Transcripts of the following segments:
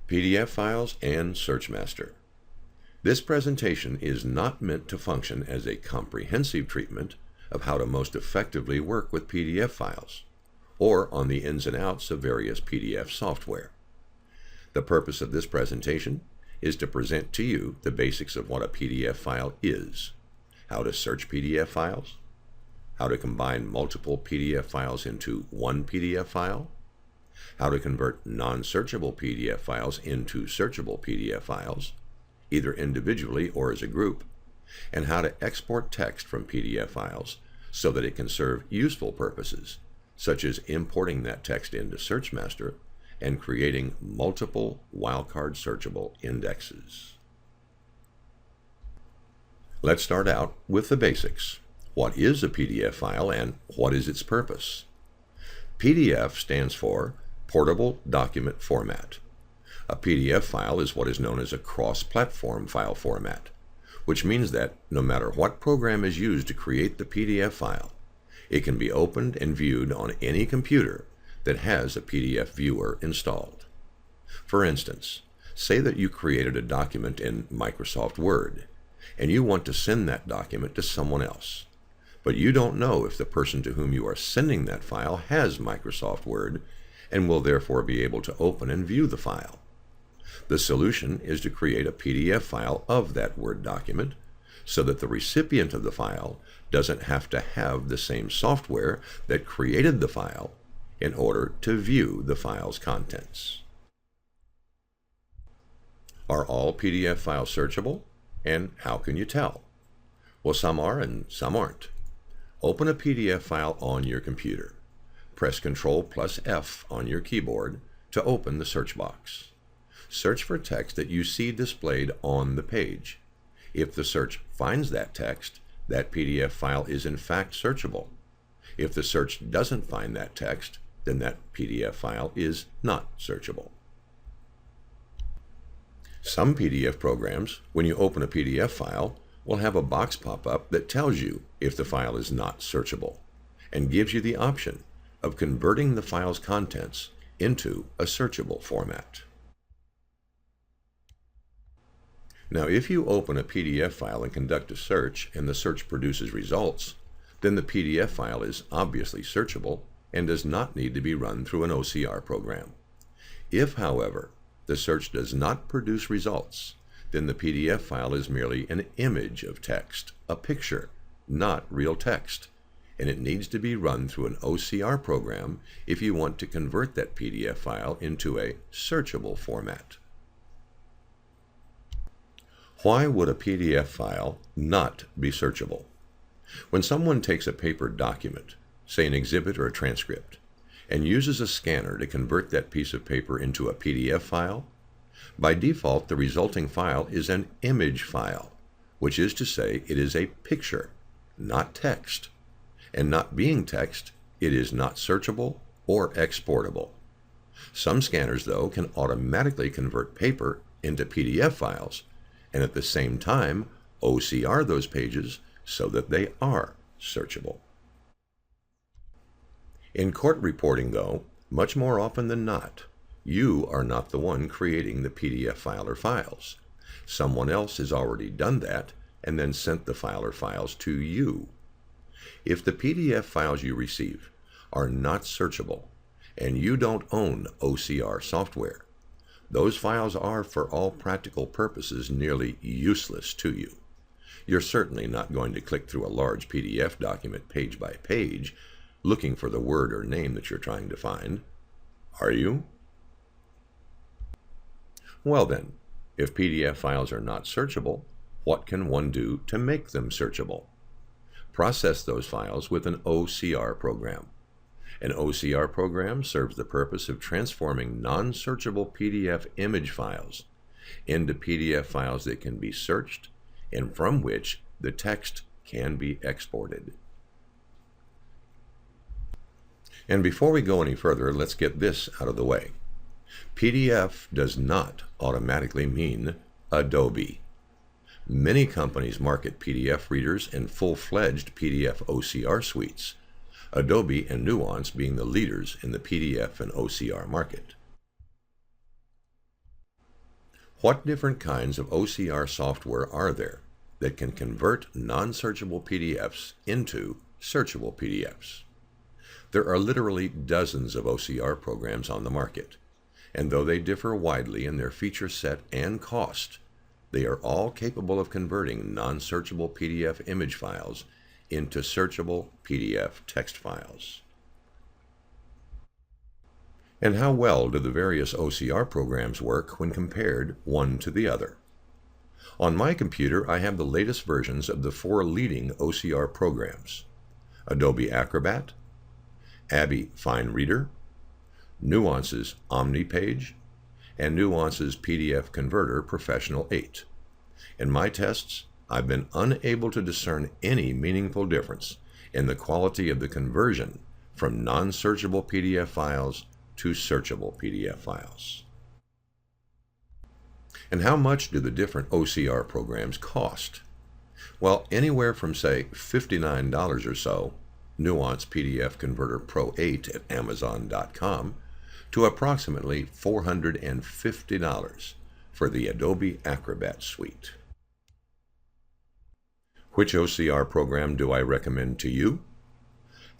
PDF files and SearchMaster. This presentation is not meant to function as a comprehensive treatment of how to most effectively work with PDF files, or on the ins and outs of various PDF software. The purpose of this presentation is to present to you the basics of what a PDF file is, how to search PDF files, how to combine multiple PDF files into one PDF file, how to convert non-searchable PDF files into searchable PDF files, either individually or as a group, and how to export text from PDF files so that it can serve useful purposes, such as importing that text into SearchMaster and creating multiple wildcard searchable indexes. Let's start out with the basics. What is a PDF file and what is its purpose? PDF stands for Portable Document Format. A PDF file is what is known as a cross-platform file format, which means that no matter what program is used to create the PDF file, it can be opened and viewed on any computer that has a PDF viewer installed. For instance, say that you created a document in Microsoft Word, and you want to send that document to someone else, but you don't know if the person to whom you are sending that file has Microsoft Word and will therefore be able to open and view the file. The solution is to create a PDF file of that Word document so that the recipient of the file doesn't have to have the same software that created the file in order to view the file's contents. Are all PDF files searchable? And how can you tell? Well, some are and some aren't. Open a PDF file on your computer. Press Ctrl+F on your keyboard to open the search box. Search for text that you see displayed on the page. If the search finds that text, that PDF file is in fact searchable. If the search doesn't find that text, then that PDF file is not searchable. Some PDF programs, when you open a PDF file, will have a box pop up that tells you if the file is not searchable and gives you the option of converting the file's contents into a searchable format. Now, if you open a PDF file and conduct a search and the search produces results, then the PDF file is obviously searchable and does not need to be run through an OCR program. If, however, the search does not produce results, then the PDF file is merely an image of text, a picture, not real text, and it needs to be run through an OCR program if you want to convert that PDF file into a searchable format. Why would a PDF file not be searchable? When someone takes a paper document, say an exhibit or a transcript, and uses a scanner to convert that piece of paper into a PDF file, by default the resulting file is an image file, which is to say it is a picture, not text. And not being text, it is not searchable or exportable. Some scanners, though, can automatically convert paper into PDF files, and at the same time OCR those pages so that they are searchable. In court reporting, though, much more often than not, you are not the one creating the PDF file or files. Someone else has already done that and then sent the file or files to you. If the PDF files you receive are not searchable and you don't own OCR software, those files are, for all practical purposes, nearly useless to you. You're certainly not going to click through a large PDF document page by page looking for the word or name that you're trying to find, are you? Well then, if PDF files are not searchable, what can one do to make them searchable? Process those files with an OCR program. An OCR program serves the purpose of transforming non-searchable PDF image files into PDF files that can be searched and from which the text can be exported. And before we go any further, let's get this out of the way. PDF does not automatically mean Adobe. Many companies market PDF readers and full-fledged PDF OCR suites, Adobe and Nuance being the leaders in the PDF and OCR market. What different kinds of OCR software are there that can convert non-searchable PDFs into searchable PDFs? There are literally dozens of OCR programs on the market, and though they differ widely in their feature set and cost, they are all capable of converting non-searchable PDF image files into searchable PDF text files. And how well do the various OCR programs work when compared one to the other? On my computer, I have the latest versions of the 4 leading OCR programs: Adobe Acrobat, Abby Fine Reader, Nuance's OmniPage, and Nuance's PDF Converter Professional 8. In my tests, I've been unable to discern any meaningful difference in the quality of the conversion from non-searchable PDF files to searchable PDF files. And how much do the different OCR programs cost? Well, anywhere from, say, $59 or so, Nuance PDF Converter Pro 8 at Amazon.com, to approximately $450 for the Adobe Acrobat suite. Which OCR program do I recommend to you?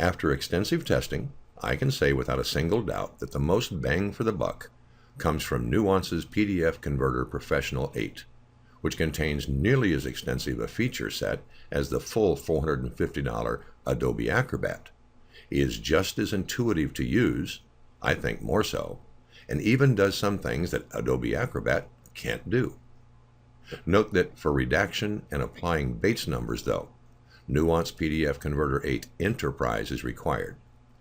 After extensive testing, I can say without a single doubt that the most bang for the buck comes from Nuance's PDF Converter Professional 8, which contains nearly as extensive a feature set as the full $450 Adobe Acrobat, is just as intuitive to use, I think more so, and even does some things that Adobe Acrobat can't do. Note that for redaction and applying Bates numbers, though, Nuance PDF Converter 8 Enterprise is required.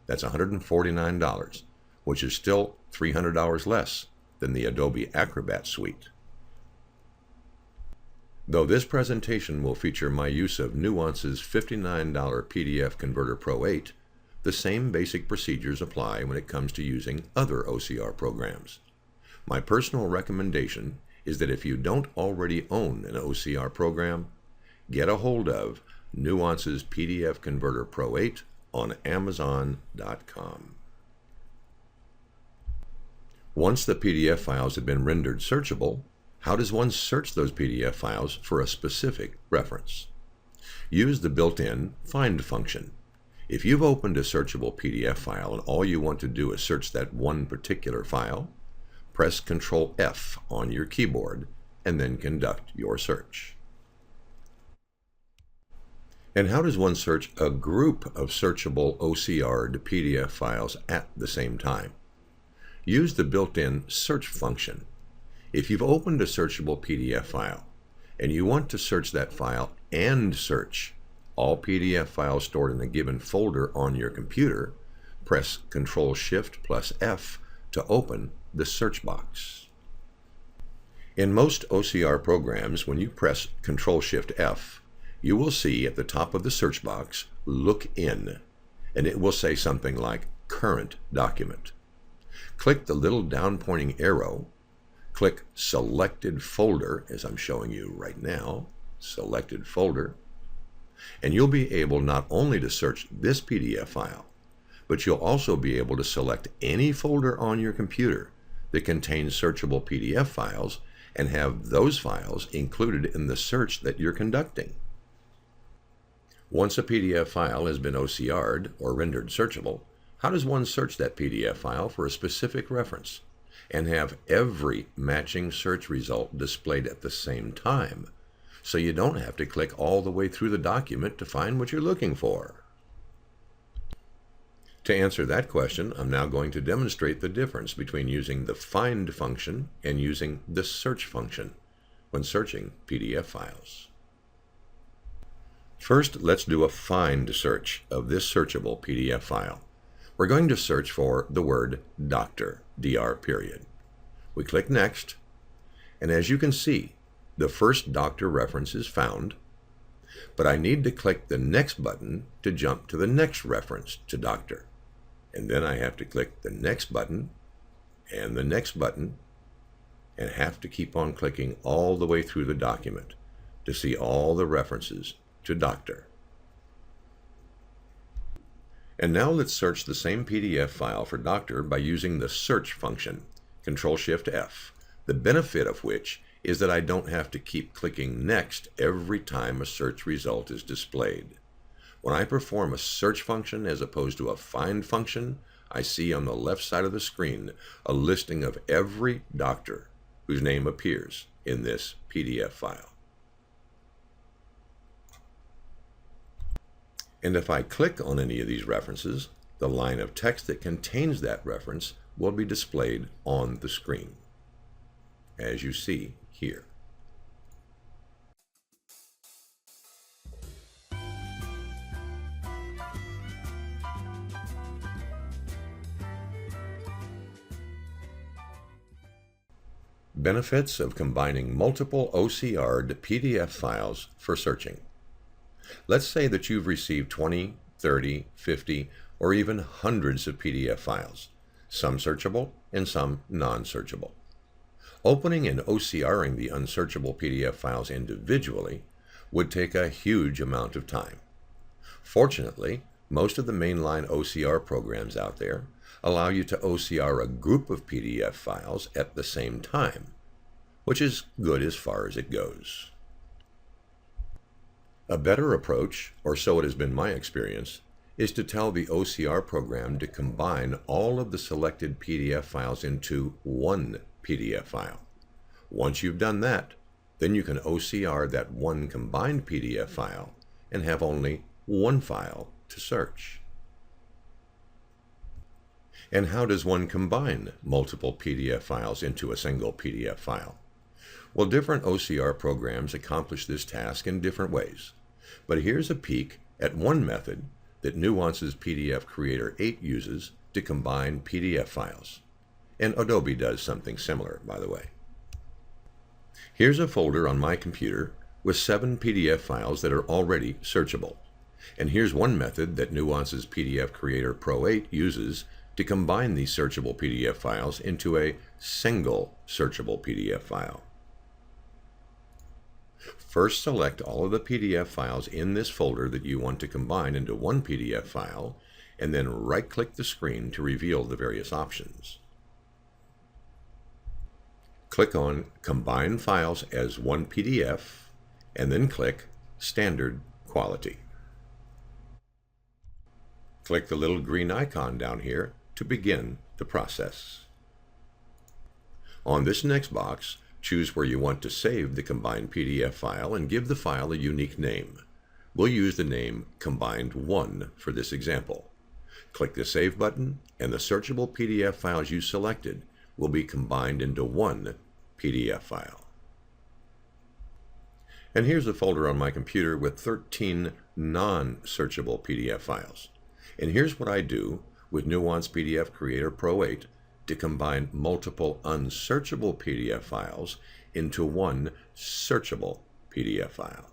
That's $149, which is still $300 less than the Adobe Acrobat suite. Though this presentation will feature my use of Nuance's $59 PDF Converter Pro 8, the same basic procedures apply when it comes to using other OCR programs. My personal recommendation is that if you don't already own an OCR program, get a hold of Nuance's PDF Converter Pro 8 on Amazon.com. Once the PDF files have been rendered searchable, how does one search those PDF files for a specific reference? Use the built-in Find function. If you've opened a searchable PDF file and all you want to do is search that one particular file, press Ctrl F on your keyboard and then conduct your search. And how does one search a group of searchable OCR'd PDF files at the same time? Use the built-in Search function. If you've opened a searchable PDF file and you want to search that file and search all PDF files stored in a given folder on your computer, press Ctrl-Shift+F to open the search box. In most OCR programs, when you press Ctrl-Shift-F, you will see at the top of the search box, Look In, and it will say something like Current Document. Click the little down-pointing arrow, click Selected Folder, as I'm showing you right now, Selected Folder, and you'll be able not only to search this PDF file, but you'll also be able to select any folder on your computer that contains searchable PDF files and have those files included in the search that you're conducting. Once a PDF file has been OCR'd or rendered searchable, how does one search that PDF file for a specific reference and have every matching search result displayed at the same time, so you don't have to click all the way through the document to find what you're looking for? To answer that question, I'm now going to demonstrate the difference between using the Find function and using the Search function when searching PDF files. First, let's do a Find search of this searchable PDF file. We're going to search for the word Doctor, DR period. We click Next, and as you can see, the first doctor reference is found, but I need to click the Next button to jump to the next reference to doctor. And then I have to click the next button and the next button and have to keep on clicking all the way through the document to see all the references to doctor. And now let's search the same PDF file for doctor by using the Search function, Ctrl-Shift-F, the benefit of which is that I don't have to keep clicking Next every time a search result is displayed. When I perform a search function as opposed to a find function, I see on the left side of the screen a listing of every doctor whose name appears in this PDF file. And if I click on any of these references, the line of text that contains that reference will be displayed on the screen, as you see here. Benefits of combining multiple OCR'd PDF files for searching. Let's say that you've received 20, 30, 50, or even hundreds of PDF files, some searchable and some non-searchable. Opening and OCRing the unsearchable PDF files individually would take a huge amount of time. Fortunately, most of the mainline OCR programs out there allow you to OCR a group of PDF files at the same time, which is good as far as it goes. A better approach, or so it has been my experience, is to tell the OCR program to combine all of the selected PDF files into one PDF file. Once you've done that, then you can OCR that one combined PDF file and have only one file to search. And how does one combine multiple PDF files into a single PDF file? Well, different OCR programs accomplish this task in different ways. But here's a peek at one method that Nuance's PDF Creator 8 uses to combine PDF files. And Adobe does something similar, by the way. Here's a folder on my computer with 7 PDF files that are already searchable. And here's one method that Nuance's PDF Creator Pro 8 uses to combine these searchable PDF files into a single searchable PDF file. First, select all of the PDF files in this folder that you want to combine into one PDF file, and then right-click the screen to reveal the various options. Click on Combine Files as one PDF, and then click Standard Quality. Click the little green icon down here to begin the process. On this next box, choose where you want to save the combined PDF file and give the file a unique name. We'll use the name Combined1 for this example. Click the Save button, and the searchable PDF files you selected will be combined into one PDF file. And here's a folder on my computer with 13 non-searchable PDF files. And here's what I do with Nuance PDF Creator Pro 8 to combine multiple unsearchable PDF files into one searchable PDF file.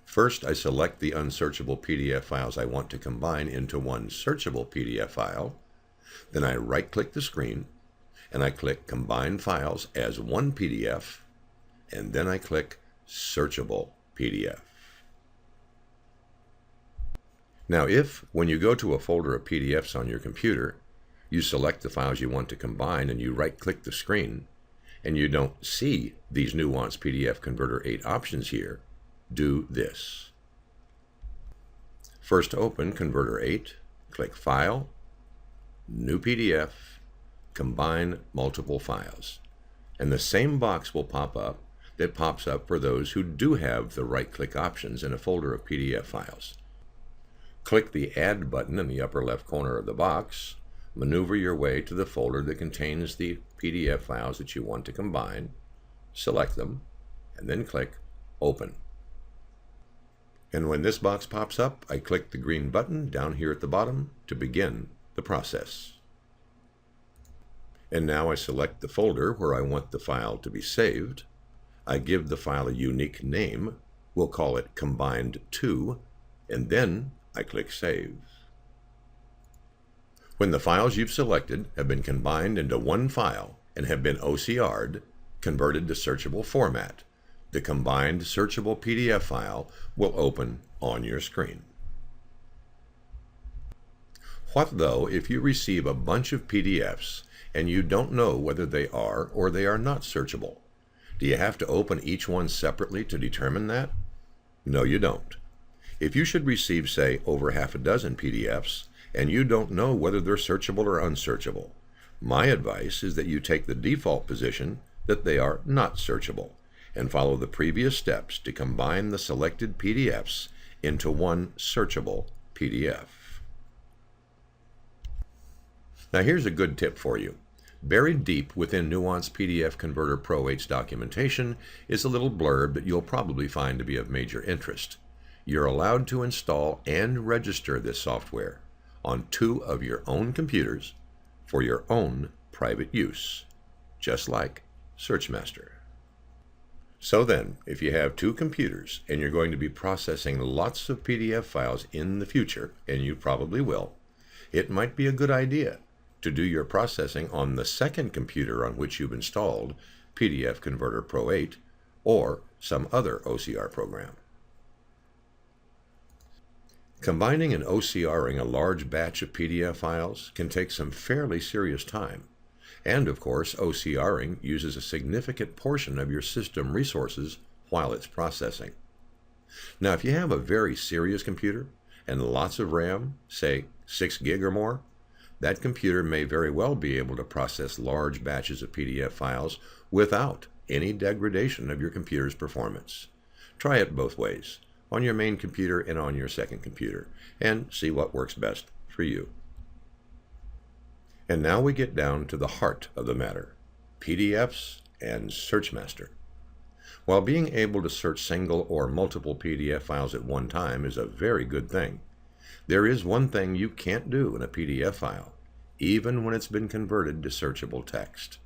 First, I select the unsearchable PDF files I want to combine into one searchable PDF file. Then I right-click the screen, and I click Combine Files as one PDF, and then I click Searchable PDF. Now, if, when you go to a folder of PDFs on your computer, you select the files you want to combine and you right-click the screen, and you don't see these Nuance PDF Converter 8 options here, do this. First, open Converter 8, click File, New PDF, Combine Multiple Files. And the same box will pop up that pops up for those who do have the right-click options in a folder of PDF files. Click the Add button in the upper left corner of the box, maneuver your way to the folder that contains the PDF files that you want to combine, select them, and then click Open. And when this box pops up, I click the green button down here at the bottom to begin the process. And now I select the folder where I want the file to be saved. I give the file a unique name. We'll call it Combined2, and then I click Save. When the files you've selected have been combined into one file and have been OCR'd, converted to searchable format, the combined searchable PDF file will open on your screen. What though if you receive a bunch of PDFs and you don't know whether they are or they are not searchable. Do you have to open each one separately to determine that? No, you don't. If you should receive, say, over half a dozen PDFs, and you don't know whether they're searchable or unsearchable, my advice is that you take the default position that they are not searchable, and follow the previous steps to combine the selected PDFs into one searchable PDF. Now here's a good tip for you. Buried deep within Nuance PDF Converter Pro 8's documentation is a little blurb that you'll probably find to be of major interest. You're allowed to install and register this software on 2 of your own computers for your own private use, just like SearchMaster. So then, if you have 2 computers and you're going to be processing lots of PDF files in the future, and you probably will, it might be a good idea to do your processing on the second computer on which you've installed PDF Converter Pro 8 or some other OCR program. Combining and OCRing a large batch of PDF files can take some fairly serious time. And of course, OCRing uses a significant portion of your system resources while it's processing. Now, if you have a very serious computer and lots of RAM, say 6 gig or more, that computer may very well be able to process large batches of PDF files without any degradation of your computer's performance. Try it both ways, on your main computer and on your second computer, and see what works best for you. And now we get down to the heart of the matter, PDFs and SearchMaster. While being able to search single or multiple PDF files at one time is a very good thing, there is one thing you can't do in a PDF file, even when it's been converted to searchable text.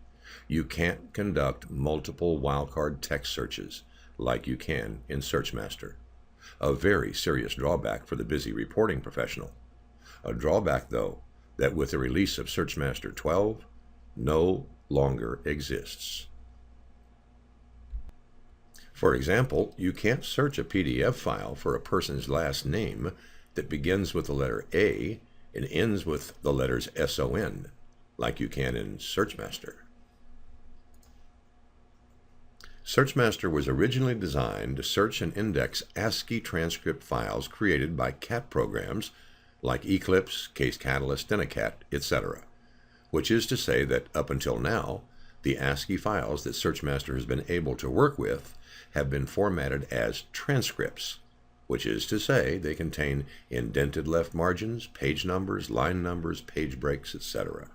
You can't conduct multiple wildcard text searches like you can in SearchMaster. A very serious drawback for the busy reporting professional. A drawback, though, that with the release of SearchMaster 12 no longer exists. For example, you can't search a PDF file for a person's last name that begins with the letter A and ends with the letters SON, like you can in SearchMaster. SearchMaster was originally designed to search and index ASCII transcript files created by CAT programs like Eclipse, Case Catalyst, Denicat, etc., which is to say that up until now, the ASCII files that SearchMaster has been able to work with have been formatted as transcripts, which is to say they contain indented left margins, page numbers, line numbers, page breaks, etc.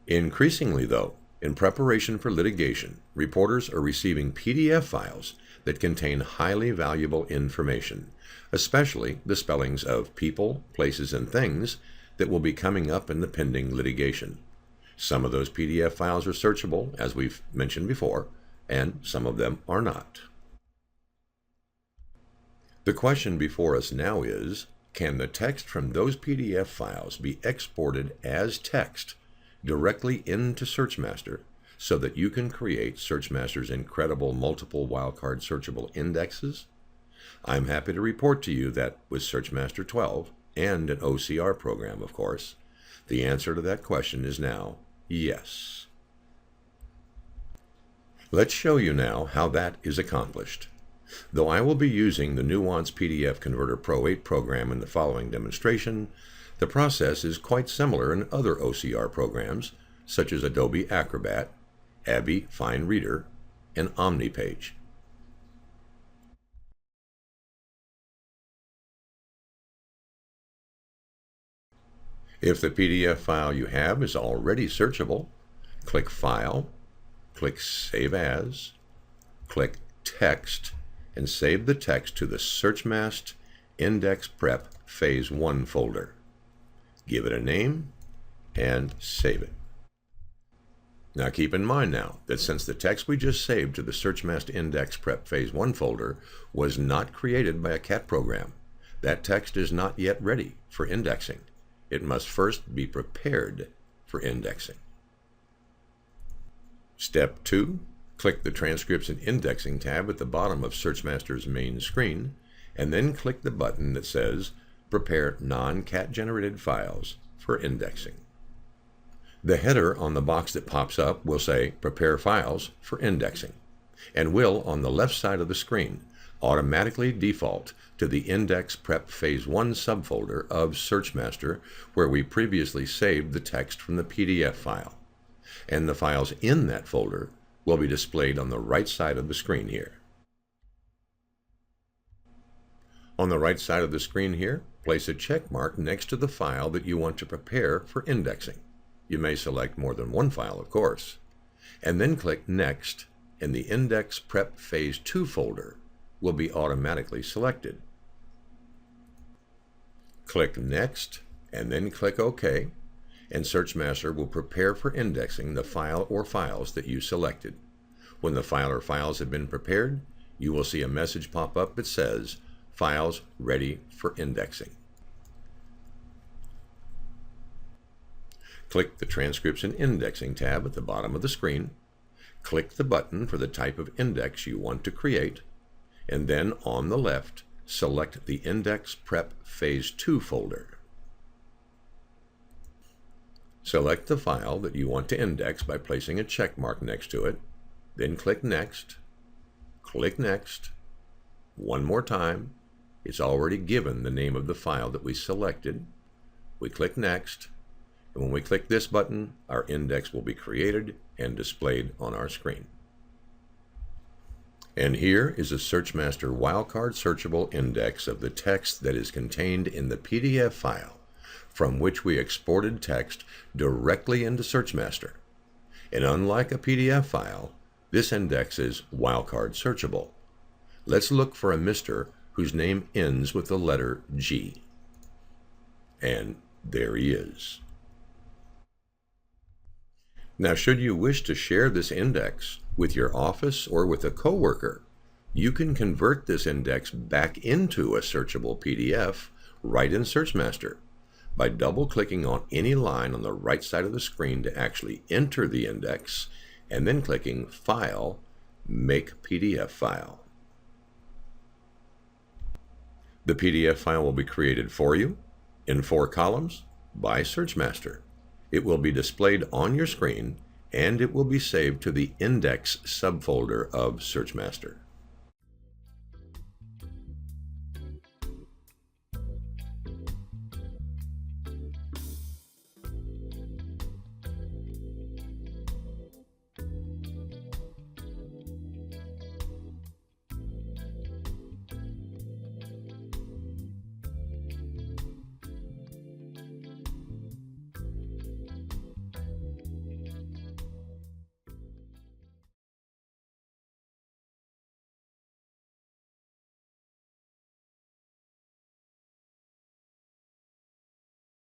Increasingly, though, in preparation for litigation, reporters are receiving PDF files that contain highly valuable information, especially the spellings of people, places, and things that will be coming up in the pending litigation. Some of those PDF files are searchable, as we've mentioned before, and some of them are not. The question before us now is, can the text from those PDF files be exported as text directly into SearchMaster so that you can create SearchMaster's incredible multiple wildcard searchable indexes? I'm happy to report to you that with SearchMaster 12 and an OCR program, of course, the answer to that question is now yes. Let's show you now how that is accomplished. Though I will be using the Nuance PDF Converter Pro 8 program in the following demonstration, the process is quite similar in other OCR programs such as Adobe Acrobat, Abby Fine Reader, and OmniPage. If the PDF file you have is already searchable, click File, click Save As, click Text, and save the text to the SearchMaster Index Prep Phase 1 folder. Give it a name and save it. Now keep in mind now that since the text we just saved to the SearchMaster Index Prep Phase 1 folder was not created by a CAT program, that text is not yet ready for indexing. It must first be prepared for indexing. Step 2. Click the Transcripts and Indexing tab at the bottom of SearchMaster's main screen, and then click the button that says Prepare Non-CAT Generated Files for Indexing. The header on the box that pops up will say Prepare Files for Indexing, and will, on the left side of the screen, automatically default to the Index Prep Phase 1 subfolder of SearchMaster, where we previously saved the text from the PDF file. And the files in that folder will be displayed on the right side of the screen here. On the right side of the screen here, place a check mark next to the file that you want to prepare for indexing. You may select more than one file, of course. And then click Next, and the Index Prep Phase 2 folder will be automatically selected. Click Next, and then click OK, and SearchMaster will prepare for indexing the file or files that you selected. When the file or files have been prepared, you will see a message pop up that says, Files ready for indexing. Click the Transcripts and Indexing tab at the bottom of the screen. Click the button for the type of index you want to create, and then on the left, select the Index Prep Phase 2 folder. Select the file that you want to index by placing a check mark next to it, then click Next. Click Next. One more time. It's already given the name of the file that we selected. We click Next, and when we click this button, our index will be created and displayed on our screen. And here is a SearchMaster wildcard searchable index of the text that is contained in the PDF file from which we exported text directly into SearchMaster. And unlike a PDF file, this index is wildcard searchable. Let's look for a Mr. whose name ends with the letter G. And there he is. Now, should you wish to share this index with your office or with a coworker, you can convert this index back into a searchable PDF right in SearchMaster by double-clicking on any line on the right side of the screen to actually enter the index, and then clicking File, Make PDF File. The PDF file will be created for you in 4 columns by SearchMaster. It will be displayed on your screen, and it will be saved to the Index subfolder of SearchMaster.